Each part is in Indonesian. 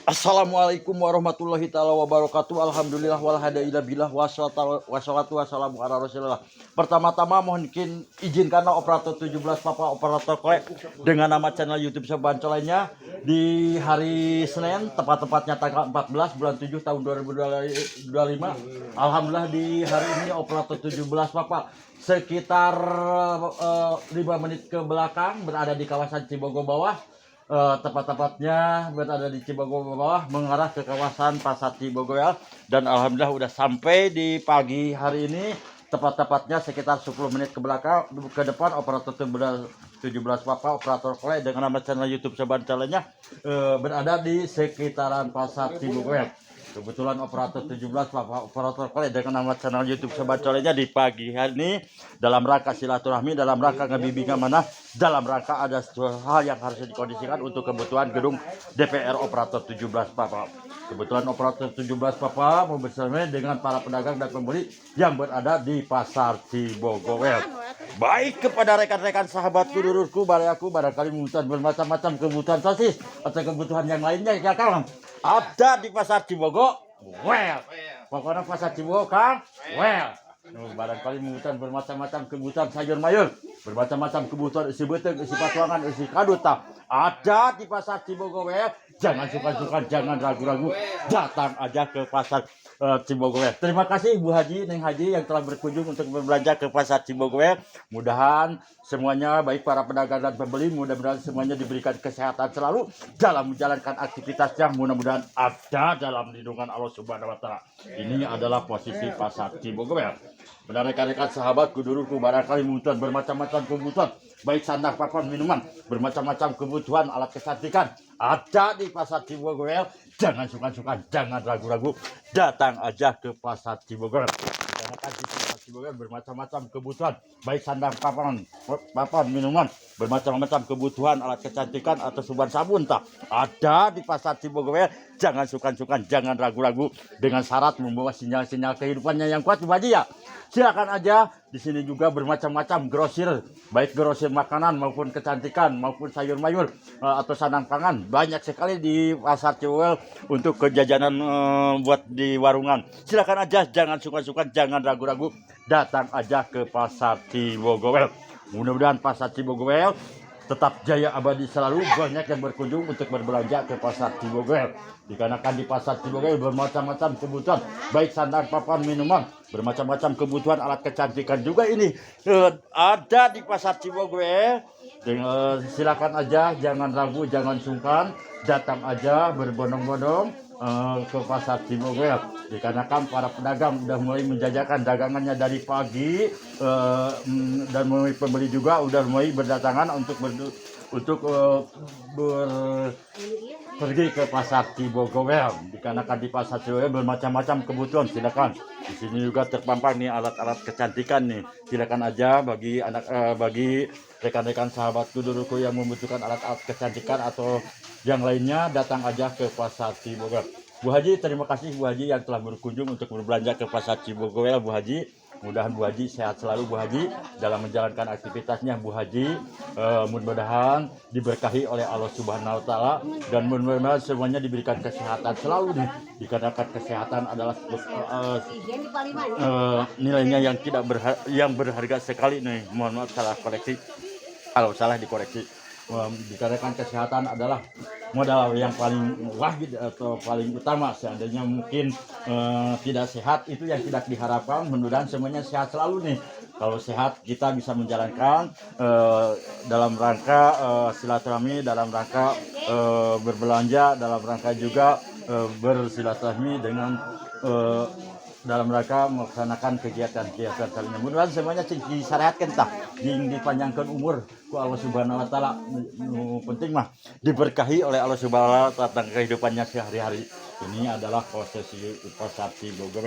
Assalamualaikum warahmatullahi taala wabarakatuh. Alhamdulillah walhamdulillah wassalatu wassalamu ala Rasulillah. Pertama-tama mohon izinkanlah operator 17 Papa operator Klek dengan nama channel YouTube Soban lainnya di hari Senin tepat-tepatnya tanggal 14 bulan 7 tahun 2025. Alhamdulillah di hari ini operator 17 Papa sekitar 5 menit ke belakang berada di kawasan Cibogo bawah. Tepat-tepatnya berada di Cibogo bawah mengarah ke kawasan Pasar Cibogo ya. Dan alhamdulillah udah sampai di pagi hari ini tepat-tepatnya sekitar 10 menit ke belakang ke depan operator 17 Papa operator Klek dengan nama channel YouTube Sobat Calenya berada di sekitaran Pasar Cibogo ya. Kebetulan operator 17 Papa operator Klek dengan nama channel YouTube Sobat Calenya di pagi hari ini dalam rangka silaturahmi, dalam rangka ngebimbingan mana, dalam rangka ada hal yang harus dikondisikan untuk kebutuhan gedung DPR operator 17 Papa. Kebetulan operator 17 Papa mau bersama dengan para pedagang dan pembeli yang berada di Pasar Cibogo. Baik kepada rekan-rekan sahabatku, dulurku, barayaku, barangkali membutuhkan bermacam-macam kebutuhan sosis atau kebutuhan yang lainnya ya Kang. Ada di Pasar Cibogo. Pokoknya Pasar Cibogo Kang. Barangkali membutuhkan bermacam-macam kebutuhan sayur mayur, bermacam-macam kebutuhan isi beteng, isi patuangan, isi kaduta. Ada di Pasar Cibogo. Jangan suka-suka, jangan ragu-ragu, datang aja ke Pasar Cibogo. Terima kasih Bu Haji, Neng Haji yang telah berkunjung untuk berbelanja ke Pasar Cibogo. Mudahan semuanya baik para pedagang dan pembeli, mudah-mudahan semuanya diberikan kesehatan selalu dalam menjalankan aktivitasnya. Mudah-mudahan ada dalam lindungan Allah Subhanahu wa taala. Ini adalah posisi Pasar Cibogo. Benar rekan-rekan sahabatku, dulurku, barangkali membutuhkan bermacam-macam kebutuhan, baik sandang, papan, minuman, bermacam-macam kebutuhan alat kecantikan ada di Pasar Cibogo. Jangan sungkan-sungkan, jangan ragu-ragu, datang aja ke Pasar Cibogo. Karena di Pasar Cibogo bermacam-macam kebutuhan, baik sandang, papan, minuman, bermacam-macam kebutuhan alat kecantikan atau sabun tak ada di Pasar Cibogo. Jangan sungkan-sungkan, jangan ragu-ragu, dengan syarat membawa sinyal-sinyal kehidupannya yang kuat, Bu Haji ya. Silakan aja. Di sini juga bermacam-macam grosir, baik grosir makanan maupun kecantikan maupun sayur mayur atau sandang pangan. Banyak sekali di Pasar Cibogo untuk kejajanan buat di warungan. Silakan aja, jangan suka-suka, jangan ragu-ragu, datang aja ke Pasar Cibogo. Mudah-mudahan Pasar Cibogo tetap jaya abadi selalu. Banyak yang berkunjung untuk berbelanja ke Pasar Cibogo. Dikarenakan di Pasar Cibogo bermacam-macam kebutuhan, baik sandang, papan, minuman, bermacam-macam kebutuhan alat kecantikan juga ini ada di Pasar Cibogo. Silakan aja, jangan ragu, jangan sungkan, datang aja berbondong-bondong ke Pasar Cibogo. Dikarenakan para pedagang udah mulai menjajakan dagangannya dari pagi dan mulai pembeli juga udah mulai berdatangan untuk pergi ke Pasar Cibogo. Dikarenakan di Pasar Cibogo bermacam-macam kebutuhan. Silakan. Di sini juga terpampang nih alat-alat kecantikan nih. Silakan aja bagi rekan-rekan sahabatku, dulurku yang membutuhkan alat-alat kecantikan atau yang lainnya, datang aja ke Pasar Cibogo. Bu Haji, terima kasih Bu Haji yang telah berkunjung untuk berbelanja ke Pasar Cibogo. Bu Haji, mudah-mudahan Bu Haji sehat selalu Bu Haji dalam menjalankan aktivitasnya. Bu Haji mudah-mudahan diberkahi oleh Allah Subhanahu wa taala dan mudah-mudahan semuanya diberikan kesehatan selalu nih. Dikarenakan kesehatan adalah nilainya yang berharga sekali nih. Mohon maaf salah koreksi. Kalau salah dikoreksi. Dikarenakan kesehatan adalah modal yang paling wajib atau paling utama. Seandainya mungkin tidak sehat, itu yang tidak diharapkan. Mudah-mudahan semuanya sehat selalu nih. Kalau sehat kita bisa menjalankan dalam rangka silaturahmi, dalam rangka berbelanja, dalam rangka juga bersilaturahmi dengan dalam rangka melaksanakan kegiatan-kegiatan kalinya. Mudah-mudahan semuanya disyariatkan tah, dipanjangkan umur ku Allah Subhanahu wa taala. Penting mah diberkahi oleh Allah Subhanahu wa taala tentang kehidupannya sehari-hari. Ini adalah posisi Pasar Cibogo.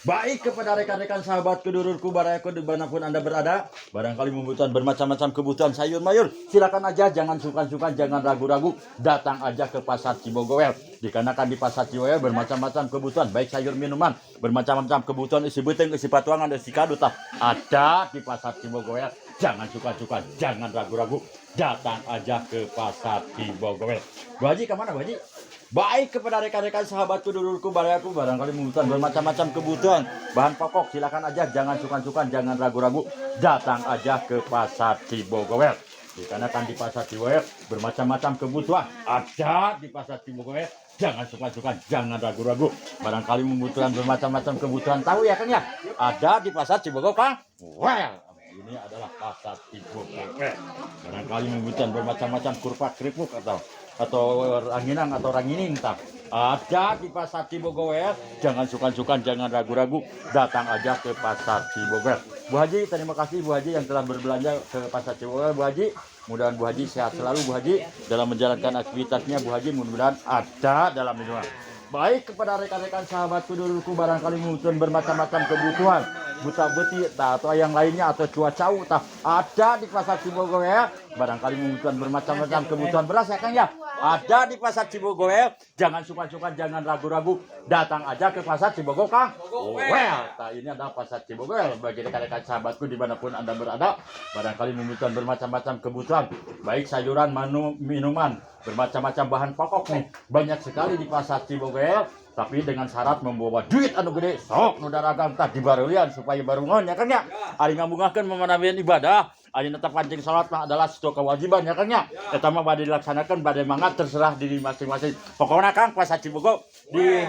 Baik kepada rekan-rekan sahabat kedulurku, barayaku dimanapun Anda berada, barangkali membutuhkan bermacam-macam kebutuhan sayur mayur, silakan aja, jangan sungkan-sungkan, jangan ragu-ragu, datang aja ke Pasar Cibogo. Dikarenakan di Pasar Cibogo bermacam-macam kebutuhan, baik sayur minuman, bermacam-macam kebutuhan isi beteng, isi patuangan, isi kaduta ada di Pasar Cibogo. Jangan suka-suka, jangan ragu-ragu, datang aja ke Pasar Cibogo. Bu Haji kemana Bu Haji? Baik kepada rekan-rekan sahabatku, dulurku, barayaku, barangkali membutuhkan bermacam-macam kebutuhan bahan pokok, silakan aja, jangan sungkan-sungkan, jangan ragu-ragu, datang aja ke Pasar Cibogowel. Dikarenakan di Pasar Cibogowel bermacam-macam kebutuhan ada di Pasar Cibogowel, jangan sungkan-sungkan, jangan ragu-ragu. Barangkali membutuhkan bermacam-macam kebutuhan tahu ya Kang ya, ada di Pasar Cibogowel Kang. Well, ini adalah Pasar Cibogowel. Barangkali membutuhkan bermacam-macam kurpa keripuk atau ranginang atau rangining tak ada di Pasar Cibogowel, jangan sungkan-sungkan, jangan ragu-ragu, datang aja ke Pasar Cibogowel. Bu Haji, terima kasih Bu Haji yang telah berbelanja ke Pasar Cibogowel. Bu Haji, mudah-mudahan Bu Haji sehat selalu. Bu Haji dalam menjalankan aktivitasnya, Bu Haji mudah-mudahan ada dalam lingkungan. Baik kepada rekan-rekan sahabatku, dulurku, barangkali membutuhkan bermacam-macam kebutuhan buta beti atau yang lainnya atau cuaca ada di Pasar Cibogowel. Barangkali membutuhkan bermacam-macam kebutuhan beras ya Kang ya, ada di Pasar Cibogowel. Jangan sungkan-sungkan, jangan ragu-ragu, datang aja ke Pasar Cibogowel Kang. Nah, ini adalah Pasar Cibogowel. Bagi rekan-rekan sahabatku dimanapun Anda berada, barangkali membutuhkan bermacam-macam kebutuhan baik sayuran, minuman, bermacam-macam bahan pokok nih, banyak sekali di Pasar Cibogowel. Tapi dengan syarat membawa duit anu gede, sok nu daragang tah dibareulieun supaya barungon ya Kang ya. Ari ngambungakeun memenabian ibadah, ari netep pancing salat mah adalah sebuah kewajiban ya Kang ya. Eta mah bade dilaksanakeun bade mangga terserah diri masing-masing. Pokokna Kang Pasar Cibogowel di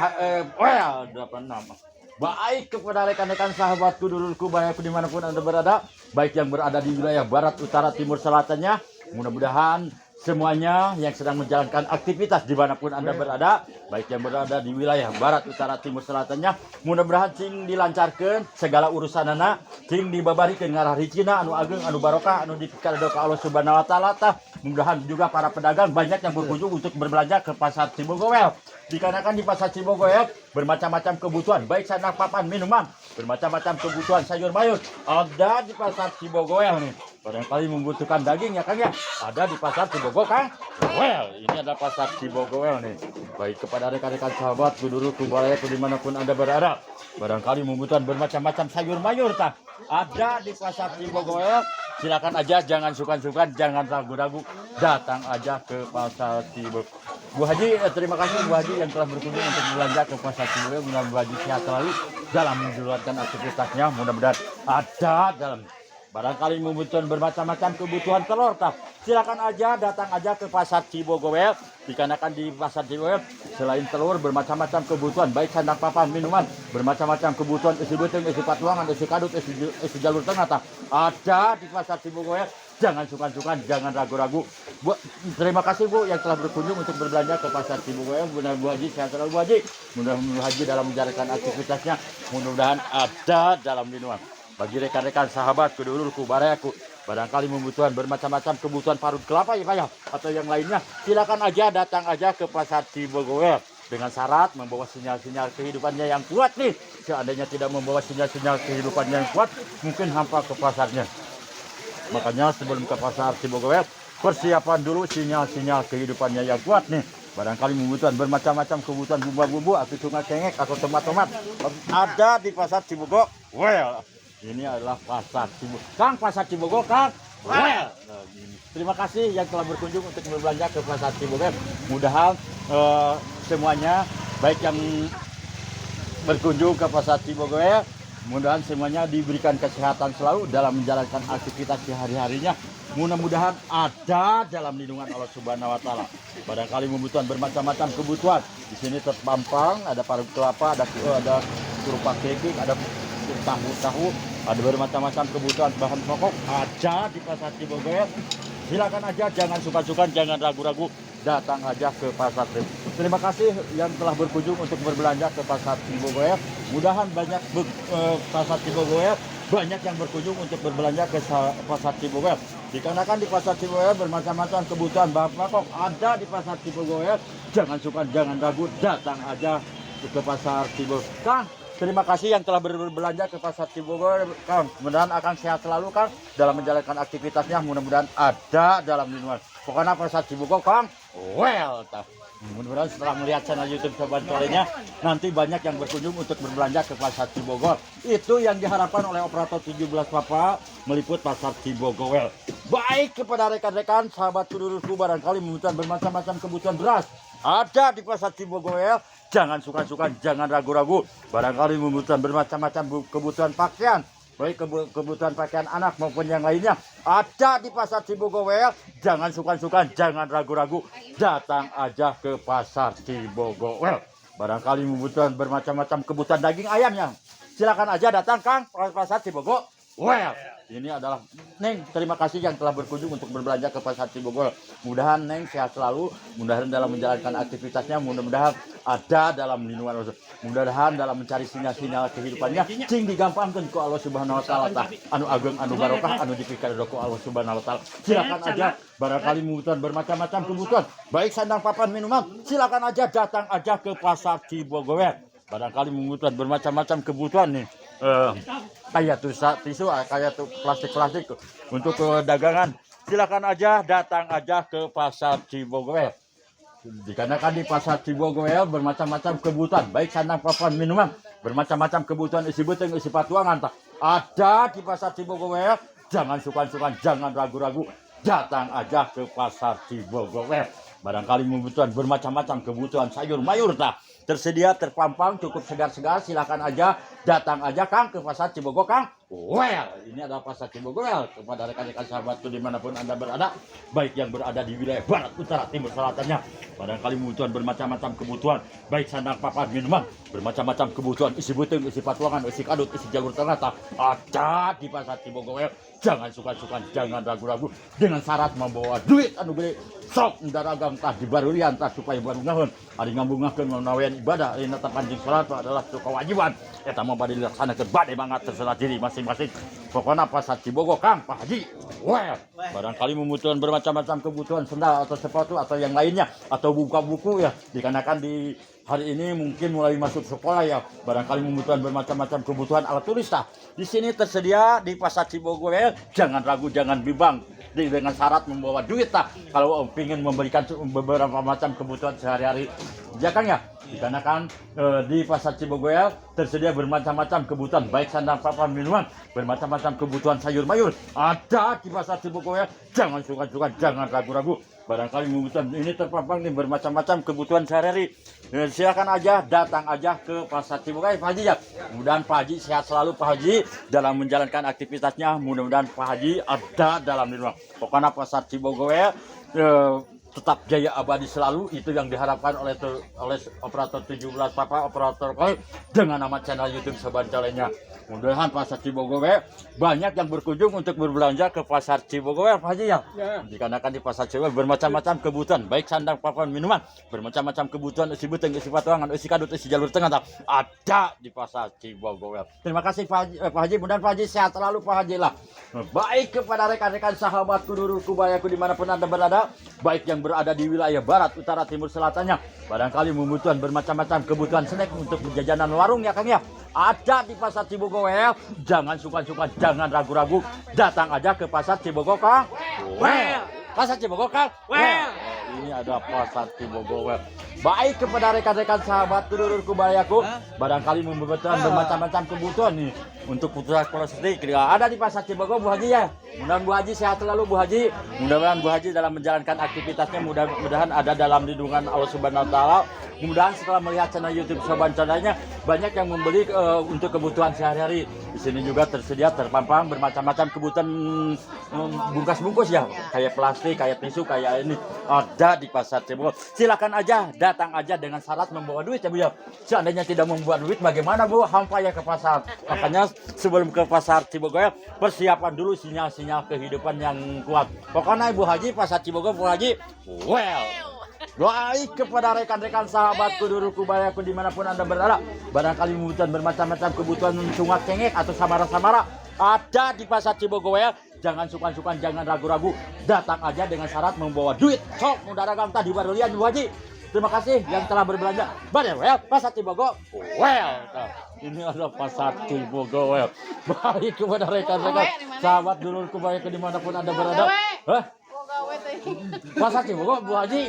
nama. Baik kepada rekan-rekan sahabatku, dulurku, barayaku dimanapun Anda berada, baik yang berada di wilayah barat, utara, timur, selatannya, mudah-mudahan semuanya yang sedang menjalankan aktivitas dimanapun Anda berada, baik yang berada di wilayah barat, utara, timur, selatannya, mudah-mudahan cing dilancarkan segala urusan anak, cing dibabarikeun ngarah rizkina anu ageng, anu barokah, anu dikaredoka Allah Subhanahu wa taala. Mudah-mudahan juga para pedagang banyak yang berkunjung untuk berbelanja ke Pasar Cibogowel. Dikarenakan di Pasar Cibogowel bermacam-macam kebutuhan baik sandang papan minuman, bermacam-macam kebutuhan sayur mayur ada di Pasar Cibogowel nih. Barangkali membutuhkan daging ya Kang ya, ada di Pasar Cibogowel Kang. Well, ini adalah Pasar Cibogowel nih. Baik kepada rekan-rekan sahabat, dulurku, barayaku dimanapun Anda berada, barangkali membutuhkan bermacam-macam sayur mayur tak ada di Pasar Cibogowel. Silakan aja, jangan sungkan-sungkan, jangan ragu-ragu, datang aja ke Pasar Cibogowel. Bu Haji, terima kasih Bu Haji yang telah berkunjung untuk belanja ke Pasar Cibogowel. Mudah-mudahan Bu Haji sehat selalu dalam menjalankan aktivitasnya. Mudah-mudahan ada dalam. Barangkali membutuhkan bermacam-macam kebutuhan telur tak, silakan aja, datang aja ke Pasar Cibogowel. Dikarenakan di Pasar Cibogowel selain telur bermacam-macam kebutuhan baik sandang papan minuman, bermacam-macam kebutuhan isi beteng, isi patuangan, isi kadut, isi jalur tengah tak ada di Pasar Cibogowel. Jangan sungkan-sungkan, jangan ragu-ragu. Bu, terima kasih Bu yang telah berkunjung untuk berbelanja ke Pasar Cibogowel. Mudah-mudahan Bu Haji sehat selalu Bu Haji. Mudah-mudahan Bu Haji dalam menjalankan aktivitasnya, mudah-mudahan ada dalam lindungan. Bagi rekan-rekan sahabat, kedulurku, barayaku, barangkali membutuhkan bermacam-macam kebutuhan parut kelapa ya kayak atau yang lainnya, silakan aja, datang aja ke Pasar Cibogowel dengan syarat membawa sinyal-sinyal kehidupannya yang kuat nih. Seandainya tidak membawa sinyal-sinyal kehidupannya yang kuat, mungkin hampa ke pasarnya. Makanya sebelum ke Pasar Cibogowel, persiapan dulu sinyal-sinyal kehidupannya yang kuat nih. Barangkali membutuhkan bermacam-macam kebutuhan bumbu-bumbu, atau sungai cengek, atau tomat-tomat ada di Pasar Cibogowel. Ini adalah Pasar Cibogowel Kang, Pasar Cibogowel Kang. Well, terima kasih yang telah berkunjung untuk berbelanja ke Pasar Cibogowel. Mudah-mudahan semuanya baik yang berkunjung ke Pasar Cibogowel, mudah-mudahan semuanya diberikan kesehatan selalu dalam menjalankan aktivitas sehari-harinya. Mudah-mudahan ada dalam lindungan Allah Subhanahu wa taala. Barangkali membutuhkan bermacam-macam kebutuhan. Di sini terpampang ada parut kelapa, ada kerupuk kekik, ada tahu, ada bermacam-macam kebutuhan bahan pokok ada di Pasar Cibogowel. Silakan aja, jangan sungkan-sungkan, jangan ragu-ragu, datang aja ke Pasar Cibogowel. Terima kasih yang telah berkunjung untuk berbelanja ke Pasar Cibogowel. Mudahan banyak Pasar Cibogowel banyak yang berkunjung untuk berbelanja ke Pasar Cibogowel. Dikarenakan di Pasar Cibogowel bermacam-macam kebutuhan bahan pokok ada di Pasar Cibogowel. Jangan sungkan, jangan ragu, datang aja ke Pasar Cibogowel. Kang, terima kasih yang telah berbelanja ke Pasar Cibogowel Kang. Mudah-mudahan akan sehat selalu Kang dalam menjalankan aktivitasnya. Mudah-mudahan ada dalam lindungan. Pokoknya Pasar Cibogowel Kang. Well, mudah-mudahan setelah melihat channel YouTube Sobat Solehnya, nanti banyak yang berkunjung untuk berbelanja ke Pasar Cibogowel. Itu yang diharapkan oleh operator 17 Papa meliput Pasar Cibogowel. Baik kepada rekan-rekan, sahabat dulurku, barangkali membutuhkan bermacam-macam kebutuhan beras ada di pasar Cibogowel. Jangan sungkan-sungkan, jangan ragu-ragu. Barangkali membutuhkan bermacam-macam kebutuhan pakaian, baik kebutuhan pakaian anak maupun yang lainnya, ada di pasar Cibogowel. Jangan sungkan-sungkan, jangan ragu-ragu. Datang aja ke pasar Cibogowel. Barangkali membutuhkan bermacam-macam kebutuhan daging ayamnya. Silakan aja datang Kang pasar Cibogowel. Ini adalah Neng, terima kasih yang telah berkunjung untuk berbelanja ke pasar Cibogowel. Mudah-mudahan Neng sehat selalu, mudah-mudahan dalam menjalankan aktivitasnya, mudah-mudahan ada dalam lindungan Allah, mudah-mudahan dalam mencari sinyal-sinyal kehidupannya cing digampangkan ku Allah Subhanahu wa taala, anu ageng anu barokah anu dipikaredo ku Allah Subhanahu wa taala. Silakan aja, barangkali membutuhkan bermacam-macam kebutuhan, baik sandang papan minuman, silakan aja datang aja ke pasar Cibogowel. Barangkali membutuhkan bermacam-macam kebutuhan nih, kayak tisu, kayak plastik untuk dagangan. Silakan aja datang aja ke pasar Cibogowel. Dikarenakan di pasar Cibogowel bermacam-macam kebutuhan, baik sandang papan minuman, bermacam-macam kebutuhan isi beteng, isi patuangan, ada di pasar Cibogowel. Jangan sungkan-sungkan, jangan ragu-ragu, datang aja ke pasar Cibogowel. Barangkali membutuhkan bermacam-macam kebutuhan sayur mayur tersedia, terpampang, cukup segar-segar. Silakan aja datang aja Kang ke pasar Cibogowel. Ini adalah pasar Cibogowel. Kepada rekan-rekan sahabatku dimanapun Anda berada, baik yang berada di wilayah barat, utara, timur, selatannya, barangkali membutuhkan bermacam-macam kebutuhan, baik sandang papan minuman, bermacam-macam kebutuhan isi beteng, isi patuangan, isi kadut, isi jalur tengah, ada di pasar Cibogowel. Jangan suka-suka, jangan ragu-ragu, dengan syarat membawa duit anu gede sok daragam dibarulian supaya baru ngahun ari ngambungakeun menawian ibadah rina panjing salat adalah kewajiban eta mah bade dilaksanakeun bade banget terserah diri masing-masing. Pokoknya pasar Cibogowel Kang Pak Haji. Barangkali membutuhkan bermacam-macam kebutuhan sendal atau sepatu atau yang lainnya, atau buka buku ya, dikarenakan di hari ini mungkin mulai masuk sekolah ya, barangkali membutuhkan bermacam-macam kebutuhan alat tulis di sini tersedia di pasar Cibogowel. Jangan ragu, jangan bimbang, dengan syarat membawa duit kalau ingin memberikan beberapa macam kebutuhan sehari-hari ya Kang ya. Dikarenakan di pasar Cibogowel tersedia bermacam-macam kebutuhan, baik sandang papan minuman, bermacam-macam kebutuhan sayur mayur, ada di pasar Cibogowel. Jangan suka-suka, jangan ragu-ragu. Barangkali membutuhkan ini terpampang nih bermacam-macam kebutuhan sehari-hari. Silakan aja, datang aja ke pasar Cibogowel Pak Haji ya. Mudah-mudahan Pak Haji sehat selalu Pak Haji dalam menjalankan aktivitasnya. Mudah-mudahan Pak Haji ada dalam lindungan. Pokoknya pasar Cibogowel tetap jaya abadi selalu, itu yang diharapkan oleh operator 17 Papa, operator koi dengan nama channel YouTube Sobat Calenya. Mudah-mudahan pasar Cibogowel banyak yang berkunjung untuk berbelanja ke pasar Cibogowel Pak Haji ya. Dikarenakan di pasar Cibogowel bermacam-macam kebutuhan, baik sandang papan minuman, bermacam-macam kebutuhan isi beteng, isi patuangan, isi kadut, isi jalur tengah ada di pasar Cibogowel. Terima kasih Pak Haji, mudah-mudahan Pak Haji sehat selalu Pak Haji lah. Baik kepada rekan-rekan sahabatku, dulurku, bayaku dimanapun Anda berada, baik yang berada di wilayah barat, utara, timur, selatannya, barangkali membutuhkan bermacam-macam kebutuhan snack untuk jajanan warung ya Kang ya, ada di pasar Cibogowel. Jangan suka-suka, jangan ragu-ragu, datang aja ke pasar Cibogowel. Pasar Cibogowel. Ini ada pasar Cibogowel. Baik kepada rekan-rekan sahabat dulurku bayaku, barangkali membutuhkan bermacam-macam kebutuhan nih untuk putra plastik ada di pasar Cibogowel Bu Haji ya. Mudah-mudahan Bu Haji sehat selalu Bu Haji. Mudah-mudahan Bu Haji dalam menjalankan aktivitasnya mudah-mudahan ada dalam lindungan Allah Subhanahu wa taala. Mudah-mudahan setelah melihat channel YouTube Sobat Calenya banyak yang membeli untuk kebutuhan sehari-hari. Di sini juga tersedia terpampang bermacam-macam kebutuhan bungkus-bungkus ya, kayak plastik, kayak tisu, kayak ini ada di pasar Cibogowel. Silakan aja, datang aja dengan syarat membawa duit ya Bu ya. Seandainya tidak membawa duit bagaimana Bu? Hampa ya ke pasar. Makanya sebelum ke pasar Cibogowel persiapan dulu sinyal-sinyal kehidupan yang kuat. Pokoknya Ibu Haji pasar Cibogowel Bu Haji. Baik kepada rekan-rekan sahabatku, dulurku, bayaku dimanapun Anda berada, barangkali membutuhkan bermacam-macam kebutuhan sungat cengek atau samara-samara ada di pasar Cibogowel. Jangan sukan-sukan, jangan ragu-ragu, datang aja dengan syarat membawa duit. Sok mudah dagang tadi barulian Bu Haji. Terima kasih yang telah berbelanja. Pasar Cibogowel. Ini adalah pasar Cibogowel. Baik kepada rekan-rekan sahabat dulurku, bayaku dimanapun Anda berada. Pasar Cibogowel Bu Haji.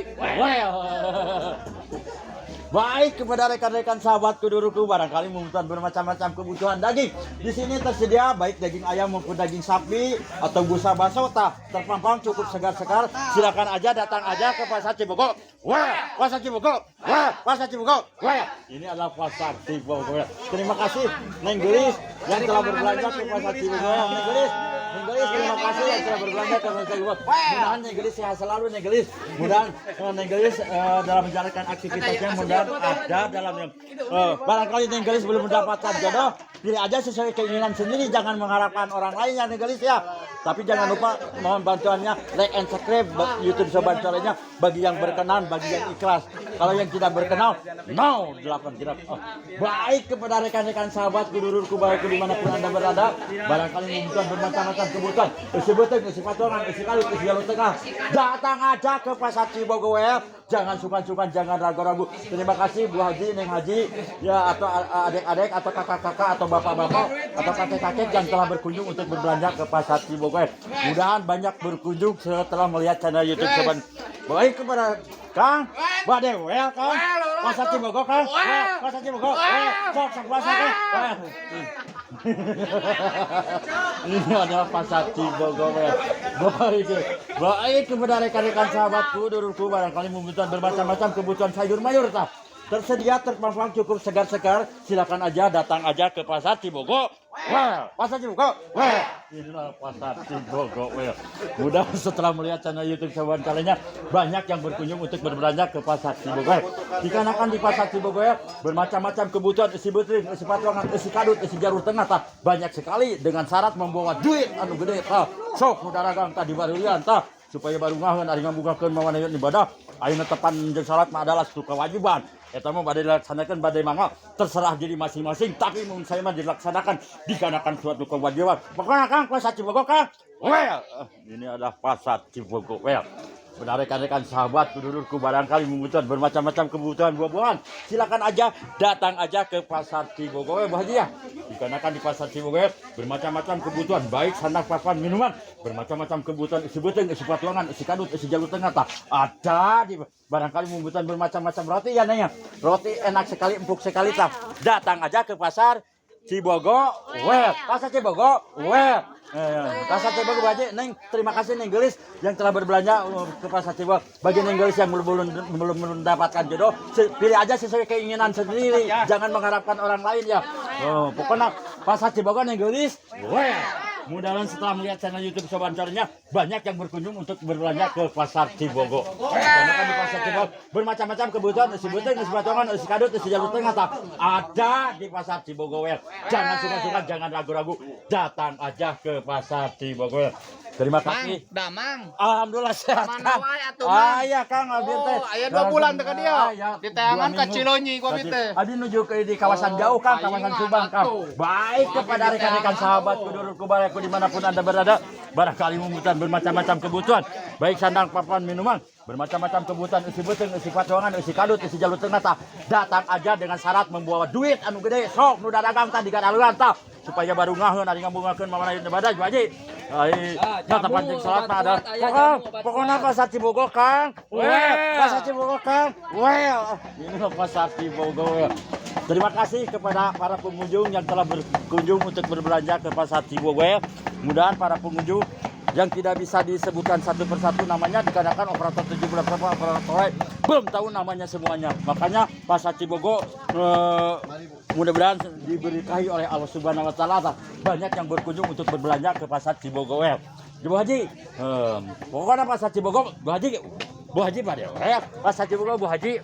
Baik kepada rekan-rekan sahabatku duruku, barangkali membutuhkan bermacam-macam kebutuhan daging. Di sini tersedia baik daging ayam maupun daging sapi atau busa baso terpampang cukup segar-segar. Silakan aja datang aja ke Pasar Cibogor. Wah, Pasar Cibogor. Wah, Pasar Cibogor. Wah, ini adalah Pasar Cibogor. Terima kasih Neng Gelis yang telah berbelanja ke Pasar Cibogor. Neng Gelis, terima kasih yang telah berbelanja ke Pasar Cibogor. Mudah-mudahan Neng Gelis sehat selalu Neng Gelis. Mudah-mudahan Neng Gelis dalam menjalankan aktivitasnya mudah ada dalam yang barangkali Neng Gelis belum mendapatkan jodoh, pilih aja sesuai keinginan sendiri, jangan mengharapkan orang lain ya Neng Gelis ya. Tapi jangan lupa mohon bantuannya like and subscribe YouTube Sobat Colenya bagi yang berkenan, bagi yang ikhlas. Kalau yang tidak berkenan, no 8 tidak. Baik kepada rekan-rekan sahabat guru-guruku baik dimanapun Anda berada, barangkali membutuhkan bermacam-macam kebutuhan, isi beteng, isi patungan, isi kalut, isi jalur tengah, datang aja ke Pasar Cibogor. Jangan sungkan-sungkan, jangan ragu-ragu. Terima kasih Bu Haji, Neng Haji, ya atau adik-adik atau kakak-kakak atau bapak-bapak atau kakek-kakek yang telah berkunjung untuk berbelanja ke Pasar Cibogor. Mudah-mudahan banyak berkunjung setelah melihat channel YouTube Sobat. Baik kepada Kang, Badewel Kang, Pasar Cibogor Kang, Pasar Cibogor, sok pasar Kang. Ini adalah Pasar Cibogor. Baik kepada rekan-rekan sahabatku, duruku, barangkali membutuhkan bermacam-macam kebutuhan sayur mayur tersedia terpampang cukup segar-segar. Silakan aja datang aja ke Pasar Cibogor. Wah, Pasar Cibogor. Wah, inilah Pasar Cibogor. Mudah setelah melihat channel YouTube Sobat Colenya banyak yang berkunjung untuk berbelanja ke Pasar Cibogor. Dikarenakan di Pasar Cibogor bermacam-macam kebutuhan, isi betring, isi patungan, isi kadut, isi jalur tengah banyak sekali dengan syarat membawa duit anu gede sok mudah dagang tadi barulian supaya baru ngaheun ari ngabugakeun mawanayun ibadah. Ayeuna tepan jeung salat mah adalah satu kewajiban. Eta mah bade dilaksanakan bade mangga terserah diri masing-masing, tapi mun saya mah dilaksanakan dikarenakan suatu kewajiban. Pokoknya Kang Pasar Cibogor Kang. Well, ini adalah Pasar Cibogor. Well, benar rekan-rekan sahabat pendudukku barangkali membutuhkan bermacam-macam kebutuhan buah-buahan, silakan aja datang aja ke Pasar Cibogor Bu Haji ya. Dikarenakan di Pasar Cibogor bermacam-macam kebutuhan baik sandang papan minuman, bermacam-macam kebutuhan isi beteng, isi patuangan, isi kadut, isi jalur tengah ada di barangkali membutuhkan bermacam-macam roti ya Neng ya. Roti enak sekali, empuk sekali datang aja ke Pasar Cibogor. Well, Pasar Cibogor. Well, Pasar Cibogor Bu Haji. Neng, terima kasih Neng Gelis yang telah berbelanja ke Pasar Cibogor. Bagi Neng Gelis yang belum mendapatkan jodoh, pilih aja sesuai keinginan sendiri, jangan mengharapkan orang lain ya. Pokoknya Pasar Cibogor Neng Gelis. Well, mudah-mudahan setelah melihat channel YouTube Sobat Colenya banyak yang berkunjung untuk berbelanja ke Pasar Cibogor. Karena kan di Pasar Cibogor bermacam-macam kebutuhan, isi beteng, isi patungan, isi kadut, isi jalur tengah ada di Pasar Cibogor. Jangan sungkan-sungkan, jangan ragu-ragu, datang aja ke Pasar Cibogor. Terima kasih. Damang. Alhamdulillah sehat Kang. Ya Kang, abi teh. Aya 2 bulan teh ka dia. Di teangan ka Cilonyi gua teh. Adi nuju ke di kawasan jauh Kang, kawasan Subang Kang. Baik kepada rekan-rekan sahabatku dulurku baraku dimanapun Anda berada, barangkali membutuhkan bermacam-macam kebutuhan, baik sandang papan minuman, bermacam-macam kebutuhan isi beteng, isi patuangan, isi kadut, isi jalur tengah datang aja dengan syarat membawa duit anu gede sok nu dagang di gadaluan supaya baru ngaheun ari ngambungakeun mamanayun ibadah Bu Haji. Ai tepan jeung salat mah ada. Pokoknya Pasar Cibogor Kang. Pasar Cibogor Kang. Ini Pasar Cibogor. Terima kasih kepada para pengunjung yang telah berkunjung untuk berbelanja ke Pasar Cibogor. Mudah-mudahan para pengunjung yang tidak bisa disebutkan satu persatu namanya dikarenakan operator 17 operator belum tahu namanya semuanya. Makanya Pasar Cibogor mudah-mudahan diberkahi oleh Allah Subhanahu wa taala. Banyak yang berkunjung untuk berbelanja ke Pasar Cibogor. Bu Haji, pokoknya Pasar Cibogor Bu Haji pada Pasar Cibogor Bu Haji.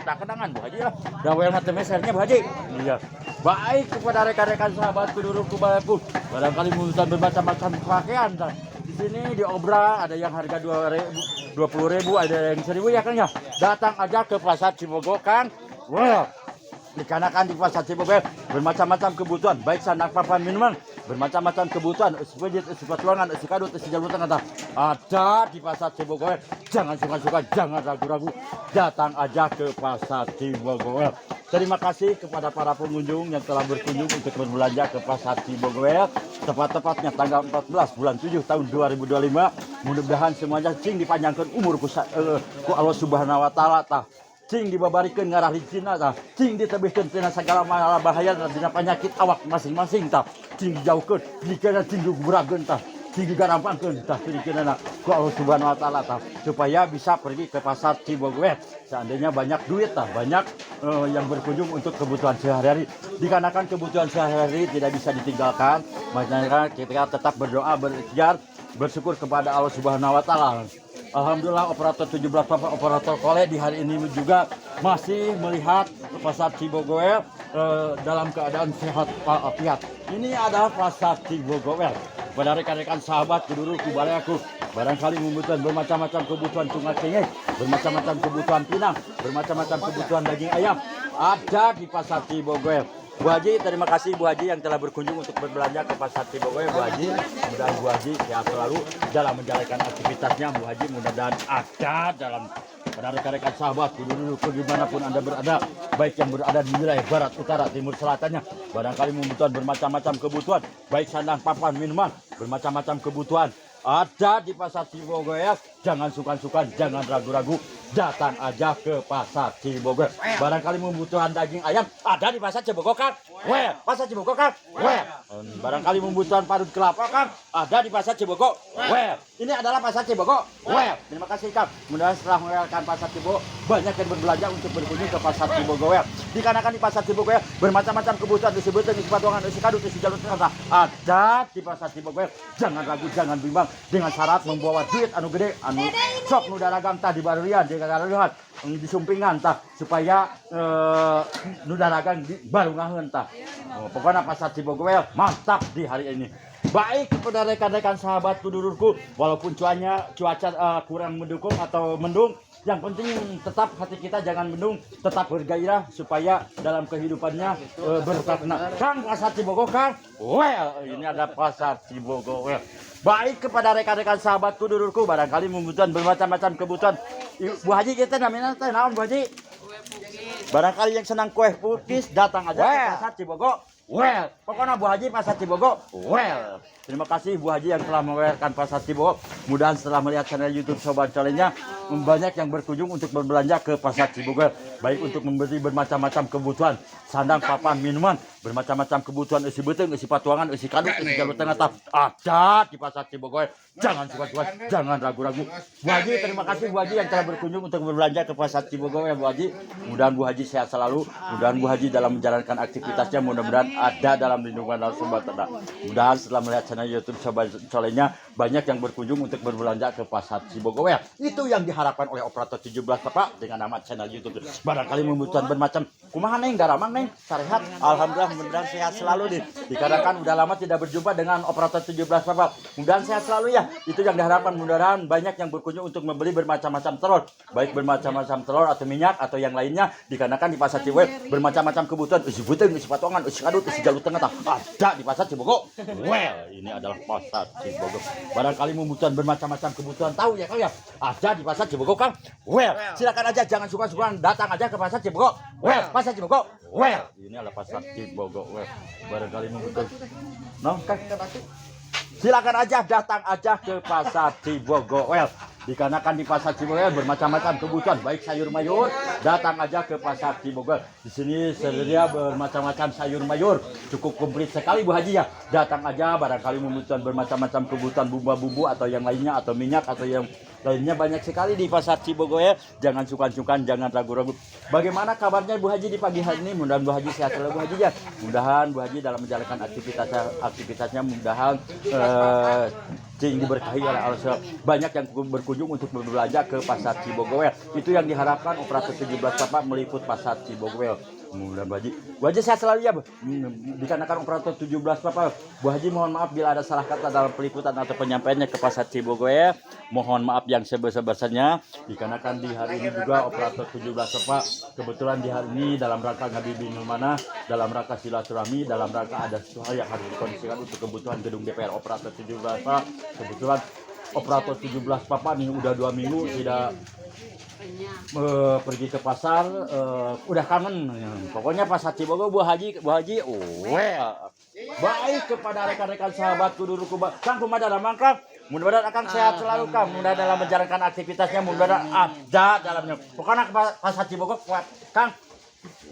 Tak kenangan Bu Haji lah. Dah well mata mesernya Bu Haji. Iya. Baik kepada rekan-rekan sahabat pendudukku baraku. Barangkali membutuhkan bermacam-macam pakaian. Di sini di Obra ada yang harga 20.000, ada yang 1.000 ya Kang ya. Datang aja ke Pasar Cibogor Kang. Dikarenakan di Pasar Cibogor bermacam-macam kebutuhan, baik sandang papan minuman, bermacam-macam kebutuhan, isi pejit, isi patuangan, isi kadut, isi jalur tengah ada di Pasar Cibogor. Jangan sungkan-sungkan, jangan ragu-ragu, datang aja ke Pasar Cibogor. Terima kasih kepada para pengunjung yang telah berkunjung untuk berbelanja ke Pasar Cibogor. Tepat-tepatnya tanggal 14 bulan 7 tahun 2025. Mudah-mudahan semuanya sing dipanjangkan umur ku Allah Subhanahu wa taala cing dibabarikeun ngarah licina tah, cing ditebihkeun tina sagala bahaya dina penyakit awak masing-masing tah, cing dijauhkeun dikeun cing digurageun tah, cing digarampangkeun tah dikeunana ku Allah Subhanahu wa taala tah, supaya bisa pergi ke pasar Cibogoe. Seandainya banyak duit tah, banyak yang berkunjung untuk kebutuhan sehari-hari. Dikarenakan kebutuhan sehari-hari tidak bisa ditinggalkan, makanya kita tetap berdoa, berikhtiar, bersyukur kepada Allah Subhanahu wa taala. Alhamdulillah operator 17 Papa operator kole di hari ini juga masih melihat pasar Cibogoe dalam keadaan sehat walafiat. Ini adalah pasar Cibogoe. Pada rekan-rekan sahabat keduru kubaleku barangkali membutuhkan bermacam-macam kebutuhan cungat cengek, bermacam-macam kebutuhan pinang, bermacam-macam kebutuhan daging ayam ada di pasar Cibogoe. Bu Haji, terima kasih Bu Haji yang telah berkunjung untuk berbelanja ke pasar Cibogoe. Bu Haji, mudah-mudahan Bu Haji sehat selalu dalam menjalankan aktivitasnya. Bu Haji mudah-mudahan ada dalam pada rekan-rekan sahabat dulu dimanapun Anda berada, baik yang berada di wilayah barat, utara, timur, selatannya, barangkali membutuhkan bermacam-macam kebutuhan, baik sandang, papan, minuman, bermacam-macam kebutuhan ada di pasar Cibogoe. Jangan sungkan-sungkan, jangan ragu-ragu, datang aja ke pasar Cibogoe. Barangkali membutuhkan daging ayam ada di pasar Cibogoe Kang. Pasar Cibogoe Kang. Barangkali membutuhkan parut kelapa Kang, ada di pasar Cibogoe. Ini adalah pasar Cibogoe. Terima kasih Kang. Mudah-mudahan setelah melewatkan pasar Cibogoe, banyak yang berbelanja untuk berkunjung ke pasar Cibogoe. Dikarenakan di pasar Cibogoe bermacam-macam kebutuhan disebutkan di patungan, isi kadut, isi jalur tengah ada di pasar Cibogoe. Jangan ragu, jangan bimbang dengan syarat membawa duit anu gede, anu sok nu daragam tah di barurian, di kagalihan, di sumpingan tah, supaya nu daragam di barungaheun tah. Pokoknya pasar Cibogoe mantap di hari ini. Baik kepada rekan-rekan sahabat kudururku, walaupun cuaca kurang mendukung atau mendung, yang penting tetap hati kita jangan mendung, tetap bergairah supaya dalam kehidupannya bermakna. Kang, pasar Cibogoe Kang. Ini ada pasar Cibogoe. Baik kepada rekan-rekan sahabat kudururku, barangkali membutuhkan bermacam-macam kebutuhan. Bu Haji kita namanya teh naon Bu Haji? Barangkali yang senang kue pukis datang aja ke pasar Cibogoe. Pokoknya Bu Haji pasar Cibogoe. Terima kasih Bu Haji yang telah melewatkan pasar Cibogoe. Mudah-mudahan setelah melihat channel YouTube Sobat Colenya, banyak yang berkunjung untuk berbelanja ke pasar Cibogoe, baik untuk membeli bermacam-macam kebutuhan, sandang, papan, minuman, bermacam-macam kebutuhan isi beteng, isi patuangan, isi kadut, isi jalur tengah tap ada di pasar Cibogoe. Jangan suka-suka, jangan ragu-ragu. Bu Haji, terima kasih Bu Haji yang telah berkunjung untuk berbelanja ke pasar Cibogoe. Bu Haji, mudah-mudahan Bu Haji sehat selalu, mudah-mudahan Bu Haji dalam menjalankan aktivitasnya, mudah-mudahan ada dalam lindungan Allah Subhanahu wa taala. Mudah-mudahan setelah melihat channel YouTube Sobat Colenya, banyak yang berkunjung untuk berbelanja ke pasar Cibogoe. Itu yang diharapkan oleh operator 17 Bapak dengan nama channel YouTube. Barangkali membutuhkan bermacam kumaha neng, daramang neng, sarehat. Alhamdulillah mudah-mudahan sehat selalu nih. Dikarenakan udah lama tidak berjumpa dengan operator 17 Bapak. Mudah-mudahan sehat selalu ya. Itu yang diharapkan, mudah-mudahan banyak yang berkunjung untuk membeli bermacam-macam telur, baik bermacam-macam telur atau minyak atau yang lainnya. Dikarenakan di pasar Cibogoe bermacam-macam kebutuhan, isi beteng, isi patongan, isi kadut, isi jalur tengah ada di pasar Cibogoe. Ini adalah pasar Cibogoe. Barangkali membutuhkan bermacam-macam kebutuhan, tahu ya kau ya, ada di pasar Cibogoe Kang. Silakan aja, jangan suka-suka, datang aja ke pasar Cibogoe. Pasar Cibogoe. Ini adalah pasar Cibogoe. Barangkali membutuhkan Kang, silakan aja, datang aja ke pasar Cibogoe. Dikarenakan di pasar Cibogoe bermacam-macam kebutuhan, baik sayur mayur, datang aja ke pasar Cibogoe. Di sini sedia bermacam-macam sayur mayur, cukup komplit sekali Bu Haji ya. Datang aja, barangkali membutuhkan bermacam-macam kebutuhan bumbu-bumbu atau yang lainnya, atau minyak atau yang lainnya, banyak sekali di pasar Cibogoe. Jangan sungkan-sungkan, jangan ragu-ragu. Bagaimana kabarnya Bu Haji di pagi hari ini? Mudah-mudahan Bu Haji sehat selalu Bu Haji ya. Mudah-mudahan Bu Haji dalam menjalankan aktivitasnya mudah-mudahan diberkahi oleh Allah. Banyak yang berkunjung untuk berbelanja ke pasar Cibogoe. Itu yang diharapkan operator 17 Bapak meliput pasar Cibogoe. Mudah-mudahan Bu Haji sehat selalu ya Bu. Dikarenakan operator 17 Bapak, Bu Haji mohon maaf bila ada salah kata dalam peliputan atau penyampaiannya ke pasar Cibogoe. Mohon maaf yang sebesar-besarnya. Dikarenakan di hari ini juga operator 17 Bapak kebetulan di hari ini dalam rangka ngabimbing mana, dalam rangka silaturahmi, dalam rangka ada sesuatu hal yang harus dikondisikan untuk kebutuhan gedung DPR operator 17 Bapak. Kebetulan operator 17 Bapak ini udah 2 minggu tidak pergi ke pasar udah kangen. Pokoknya pasar Cibogo Bu Haji well. Baik kepada rekan-rekan sahabatku dulu Kang kumaha mangkang. Mudah-mudahan akan sehat selalu Kang. Mudah dalam menjalankan aktivitasnya, mudah-mudahan ada dalamnya. Pokoknya pasar Cibogo kuat Kang.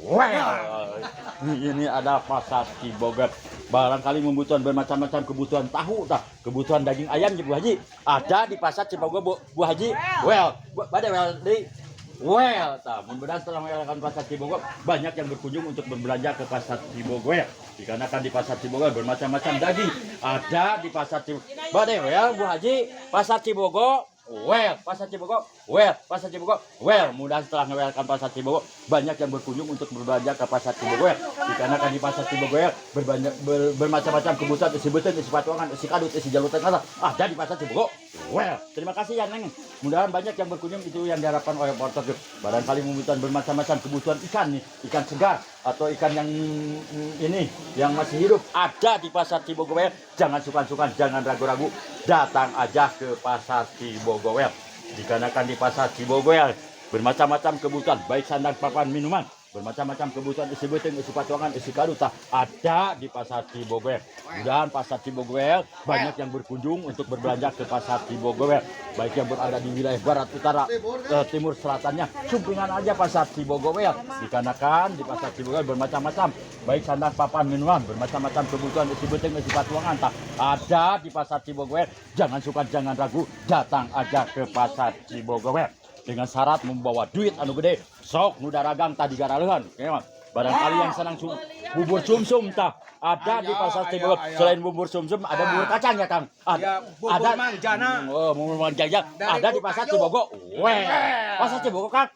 Well, ini ada pasar Cibogo. Barangkali membutuhkan bermacam-macam kebutuhan tahu tah, kebutuhan daging ayam Bu Haji. Ada di pasar Cibogo Bu Haji. Well, pada di well, mudah-mudahan setelah menjalankan pasar Cibogo banyak yang berkunjung untuk berbelanja ke pasar Cibogo ya. Dikarenakan di pasar Cibogo bermacam-macam daging. Ada di pasar Cibogo. Badai well Bu Haji, pasar Cibogo. Well, pasar Cibogo. Well, pasar Cibogo. Well, mudah setelah menjalankan pasar Cibogo banyak yang berkunjung untuk berbelanja ke pasar Cibogo ya. Dikarenakan di pasar Cibogo ya bermacam-macam kebutuhan isi beuteung, isi patuangan, isi kadut, isi jalutan kata. Ada di pasar Cibogo. Well, terima kasih ya Neng. Mudah-mudahan banyak yang berkunjung itu yang diharapkan oleh porter. Barangkali membutuhkan bermacam-macam kebutuhan ikan nih, ikan segar atau ikan yang ini yang masih hidup ada di pasar Cibogo. Jangan sungkan-sungkan, jangan ragu-ragu, datang aja ke pasar Cibogo. Dikarenakan di pasar Cibogo bermacam-macam kebutuhan baik sandang papan minuman, bermacam-macam kebutuhan isi beuteung, isi patuangan, isi kadut ada di pasar Cibogo. Mudah-mudahan pasar Cibogo banyak yang berkunjung untuk berbelanja ke pasar Cibogo baik yang berada di wilayah barat, utara, timur, selatannya. Sumpingan aja pasar Cibogo dikarenakan di pasar Cibogo bermacam-macam baik sandang papan minuman, bermacam-macam kebutuhan isi beuteung, isi patuangan ada di pasar Cibogo. Jangan suka, jangan ragu, datang aja ke pasar Cibogo dengan syarat membawa duit anu gede. Sok nu daragang tadi garalehan barangkali yang senang bubur sumsum ada di pasar Cibogo. Selain bubur sumsum ada bubur kacang ya Kang. Ada manjana. Bubur manjana ada di pasar Cibogo. Pasar Cibogo Kang.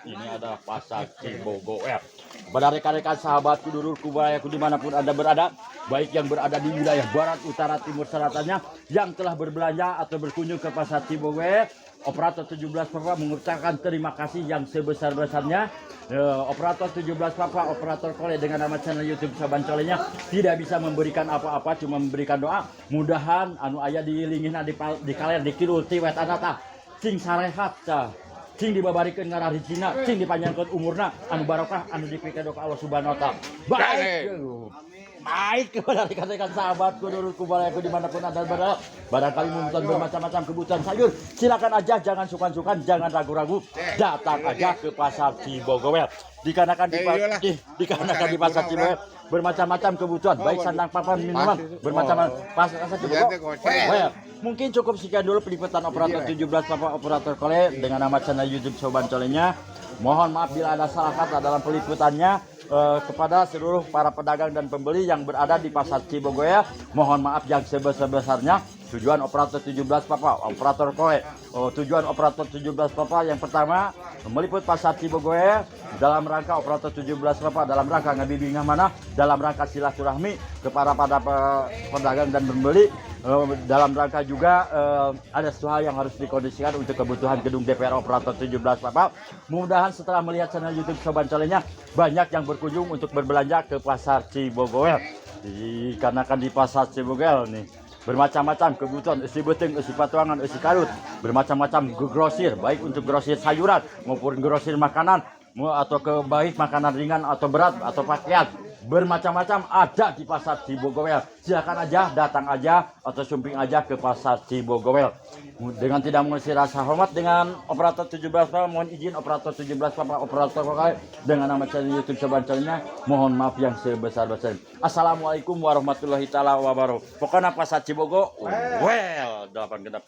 Ini ada pasar Cibogo Pada rekan-rekan sahabatku dulurku bayaku dimanapun Anda berada, baik yang berada di wilayah barat, utara, timur, selatannya, yang telah berbelanja atau berkunjung ke pasar Cibogo, operator 17 Papa mengucapkan terima kasih yang sebesar-besarnya. Operator 17 Papa, operator Kole dengan nama channel YouTube Saban Colenya tidak bisa memberikan apa-apa, cuma memberikan doa. Mudahan anu aya dilingihna di kaler di kidul ti wet anata cing sarehat cing dibabarikeun ngara rizina, cing dipanjangkeun umurna, anu barokah, anu dipikeun ka Allah Subhanahu wa taala. Baik kepada rekan-rekan sahabatku dulurku bayaku dimanapun Anda berada, barangkali membutuhkan bermacam-macam kebutuhan sayur, silakan aja, jangan sungkan-sungkan, jangan ragu-ragu, datang aja ke pasar Cibogo. Dikarenakan di pasar Cibogo bermacam-macam kebutuhan baik sandang papan minuman, bermacam-macam pasar Cibogo. Mungkin cukup sekian dulu peliputan operator 17 Papa operator Kole dengan nama channel YouTube Soban Colenya. Mohon maaf bila ada salah kata dalam peliputannya. Kepada seluruh para pedagang dan pembeli yang berada di pasar Cibogo mohon maaf yang sebesar-besarnya. Tujuan operator 17 Papa operator Kole, tujuan operator 17 Papa yang pertama meliput pasar Cibogo dalam rangka operator 17 Papa dalam rangka ngabibingah mana, dalam rangka silaturahmi kepada pedagang dan pembeli, dalam rangka juga ada satu hal yang harus dikondisikan untuk kebutuhan gedung DPR operator 17 Papa. Mudah-mudahan setelah melihat channel YouTube Soban Colenya banyak yang berkunjung untuk berbelanja ke pasar Cibogo. Dikarenakan di pasar Cibogo nih bermacam-macam kebutuhan isi beuteung, isi patuangan, isi kadut, bermacam-macam grosir baik untuk grosir sayuran maupun grosir makanan atau ke baik makanan ringan atau berat atau pakaian, bermacam-macam ada di pasar Cibogo. Silakan aja, datang aja atau sumping aja ke pasar Cibogo. Dengan tidak mengusir rasa hormat dengan operator 17 Papa, mohon izin operator 17 Papa operator Kole dengan nama channel YouTube Soban Colenya, mohon maaf yang sebesar-besarnya. Assalamualaikum warahmatullahi taala wabarakatuh. Pokoknya pasar Cibogo 8 genap.